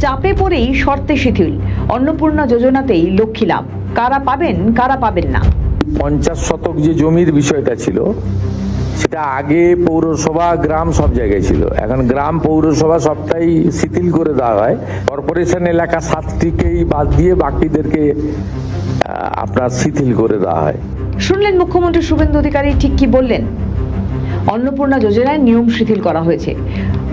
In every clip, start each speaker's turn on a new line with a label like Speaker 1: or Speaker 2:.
Speaker 1: চাপে পড়েই শর্তে শিথিল অন্নপূর্ণা যোজনাতেই লক্ষ্মী লাভ, কারা পাবেন না।
Speaker 2: 50 শতক যে জমির বিষয়টা ছিল সেটা আগে পৌরসভা গ্রাম সব জায়গায় ছিল, এখন গ্রাম পৌরসভা সবটাই শিথিল করে দেওয়া হয়। কর্পোরেশন এলাকা 7টিকেই বাদ দিয়ে বাকিদেরকে আপনার শিথিল করে দেওয়া হয়।
Speaker 1: শুনলেন মুখ্যমন্ত্রী শুভেন্দু অধিকারী ঠিক কি বললেন। অন্নপূর্ণা যোজনায় নিয়ম শিথিল করা হয়েছে।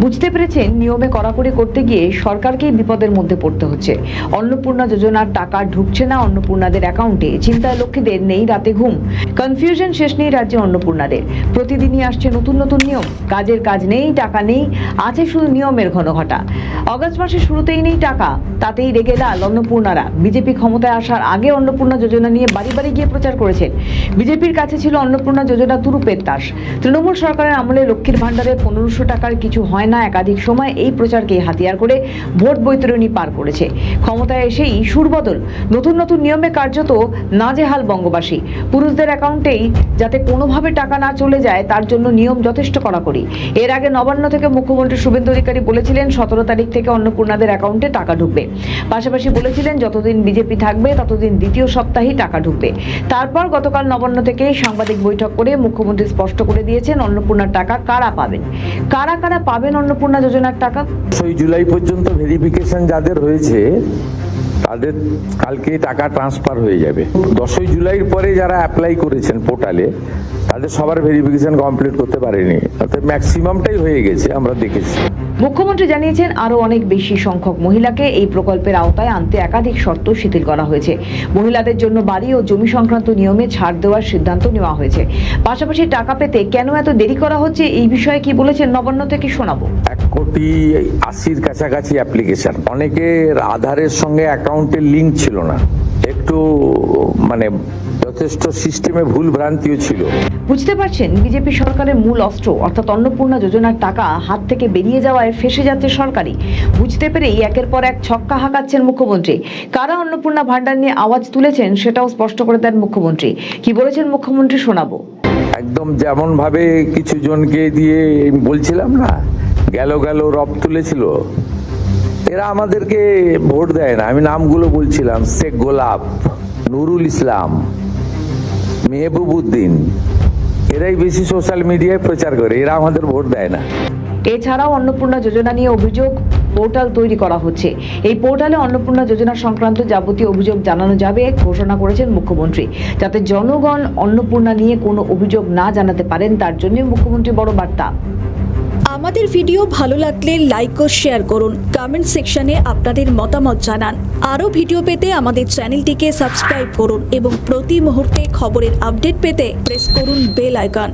Speaker 1: বুঝতে পেরেছেন নিয়মে কড়াকড়ি করতে গিয়ে সরকারকেই বিপদের মধ্যে পড়তে হচ্ছে। অন্নপূর্ণা যোজনার টাকা ঢুকছে না অন্নপূর্ণাদের অ্যাকাউন্টে, চিন্তায় লক্ষ্মীদের নেই রাতে ঘুম, কনফিউশন শেষ নেই রাজ্যে অন্নপূর্ণাদের। প্রতিদিনই আসছে নতুন নতুন নিয়ম, কাজের কাজ নেই, টাকা নেই, আছে শুধু নিয়মের ঘনঘটা। অগস্ট মাসের শুরুতেই নেই টাকা, তাতেই রেগে লাল অন্নপূর্ণারা। বিজেপি ক্ষমতায় আসার আগে অন্নপূর্ণা যোজনা নিয়ে বাড়ি বাড়ি গিয়ে প্রচার করেছেন। বিজেপির কাছে ছিল অন্নপূর্ণা যোজনা তুরুপের তাস। তৃণমূল সরকারের আমলে লক্ষ্মীর ভান্ডারে 1500 টাকার কিছু হয় না, একাধিক সময় এই প্রচারকে হাতিয়ার করে ভোট বৈতরণী পার করেছে। ক্ষমতায় এসেই সুরবদল, নতুন নতুন নিয়মে কার্যত নাজেহাল বঙ্গবাসী। পুরুষদের অ্যাকাউন্টেই যাতে কোনোভাবে টাকা না চলে যায় তার জন্য নিয়ম যথেষ্ট কড়াকড়ি। এর আগে নবান্ন থেকে মুখ্যমন্ত্রী শুভেন্দু অধিকারী বলেছিলেন 17 তারিখ থেকে অন্নপূর্ণাদের অ্যাকাউন্টে টাকা ঢুকবে। পাশাপাশি বলেছিলেন যতদিন বিজেপি থাকবে ততদিন দ্বিতীয় সপ্তাহেই টাকা ঢুকবে। তারপর গতকাল নবান্ন থেকে সাংবাদিক বৈঠক করে মুখ্যমন্ত্রী স্পষ্ট করে দিয়েছেন অন্নপূর্ণার টাকা কারা পাবেন। কারা পাবেন অন্নপূর্ণা যোজনার টাকা।
Speaker 2: 10 জুলাই পর্যন্ত ভেরিফিকেশন যাদের হয়েছে তাদের কালকে টাকা ট্রান্সফার হয়ে যাবে। 10 জুলাইয়ের পরে যারা অ্যাপ্লাই করেছেন পোর্টালে তাদের সবার ভেরিফিকেশন কমপ্লিট করতে পারেনি, অর্থাৎ ম্যাক্সিমামটাই হয়ে গেছে, আমরা দেখেছি।
Speaker 1: মুখ্যমন্ত্রী জানিয়েছেন আরো অনেক বেশি সংখ্যক মহিলাকে এই প্রকল্পের আওতায় আনতে একাধিক শর্ত শিথিল করা হয়েছে। মহিলাদের জন্য বাড়ি ও জমি সংক্রান্ত নিয়মে ছাড় দেওয়ার সিদ্ধান্ত নেওয়া হয়েছে। পাশাপাশি টাকা পেতে কেন এত দেরি করা হচ্ছে এই বিষয়ে কি বলেছেন নবান্ন থেকে শোনাবো।
Speaker 2: 1,80,00,000 কাছাকাছি অ্যাপ্লিকেশন, অনেকের আধারের সঙ্গে অ্যাকাউন্টের লিঙ্ক ছিল না, একটু যথেষ্ট সিস্টেমে ভুল ভ্রান্তিও ছিল।
Speaker 1: বুঝতে পারছেন বিজেপি সরকারের মূল অস্ত্র অর্থাৎ অন্নপূর্ণা যোজনার টাকা হাত থেকে বেরিয়ে যাওয়ায় ফেসে যাচ্ছে সরকারি। বুঝতে পেরেই একের পর এক ছক্কা হাঁকাচ্ছেন মুখ্যমন্ত্রী। কারা অন্নপূর্ণা ভান্ডার নিয়ে আওয়াজ তুলেছেন সেটাও স্পষ্ট করে দেন মুখ্যমন্ত্রী। কি বলেছেন মুখ্যমন্ত্রী শোনাবো।
Speaker 2: একদম যেমন ভাবে কিছু জনকে দিয়ে বলছিলাম না, গেল রব তুলেছিল, এরা আমাদেরকে ভোট দেয় না। আমি নামগুলো বলছিলাম, শেখ গোলাপ, নুরুল ইসলাম, মেহবুবউদ্দিন, এরাই বেশি সোশ্যাল মিডিয়ায় প্রচার করে, এরা আমাদের ভোট দেয় না।
Speaker 1: এছাড়াও অন্নপূর্ণা যোজনা নিয়ে অভিযোগ পোর্টাল তৈরি করা হচ্ছে। এই পোর্টালে অন্নপূর্ণা যোজনা সংক্রান্ত যাবতীয় অভিযোগ জানানো যাবে ঘোষণা করেছেন মুখ্যমন্ত্রী, যাতে জনগণ অন্নপূর্ণা নিয়ে কোনো অভিযোগ না জানাতে পারেন, তার জন্য মুখ্যমন্ত্রী বড় বার্তা।
Speaker 3: আমাদের ভিডিও ভালো লাগলে লাইক ও শেয়ার করুন, কমেন্ট সেকশনে আপনাদের মতামত জানান। আরও ভিডিও পেতে আমাদের চ্যানেলটিকে সাবস্ক্রাইব করুন এবং প্রতি মুহূর্তে খবরের আপডেট পেতে প্রেস করুন বেল আইকন।